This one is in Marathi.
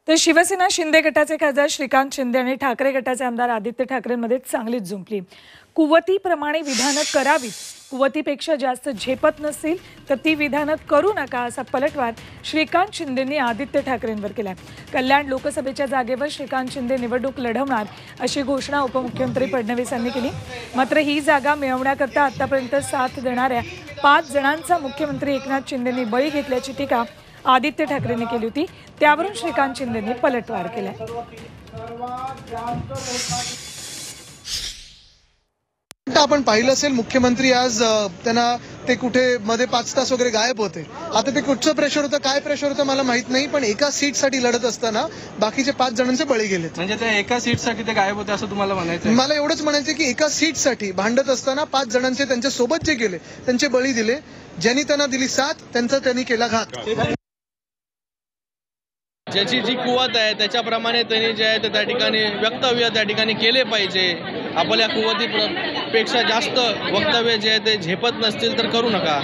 तर शिवसेना शिंदे गटाचे खासदार श्रीकांत शिंदे आणि ठाकरे गटाचे आमदार आदित्य ठाकरेंमध्ये चांगलीच जुंपली। कुवतीप्रमाणे विधानं करावीत, कुवतीपेक्षा जास्त झेपत नसतील तर ती विधानं करू नका असा पलटवार श्रीकांत शिंदेंनी आदित्य ठाकरेंवर केला। कल्याण लोकसभेच्या जागेवर श्रीकांत शिंदे निवडणूक लढवणार अशी घोषणा उपमुख्यमंत्री फडणवीस यांनी केली। मात्र ही जागा मिळवण्याकरता आतापर्यंत साथ देणाऱ्या 5 जणांचा मुख्यमंत्री एकनाथ शिंदेंनी बळी घेतल्याची टीका आदित्य ठाकरेंनी केली होती। त्यावरून श्रीकांत शिंदेंनी पलटवार केला। आपण पाहिलं असेल मुख्यमंत्री आज त्यांना ते कुठे मध्ये 5 तास वगैरे गायब होते। आता ते कुठचं प्रेशर होतं, काय प्रेशर होतं मला माहित नाही, पण एका सीटसाठी लढत असताना बाकीचे 5 जणांचे बळी गेलेत। म्हणजे त्या एका सीटसाठी ते गायब होते असं तुम्हाला म्हणायचं? मला एवढंच म्हणायचं की एका सीटसाठी भांडत असताना 5 जणांचे त्यांच्या सोबत जे गेले त्यांचे बळी दिले। ज्यांनी त्यांना दिली साथ त्यांचा त्यांनी केला घात। ज्याची जी कुवत आहे त्याच्याप्रमाणे त्यांनी जे आहे त्या ठिकाणी वक्तव्य त्या ठिकाणी केले पाहिजे। आपल्या कुवतीपेक्षा जास्त वक्तव्य जे आहे ते झेपत नसतील तर करू नका।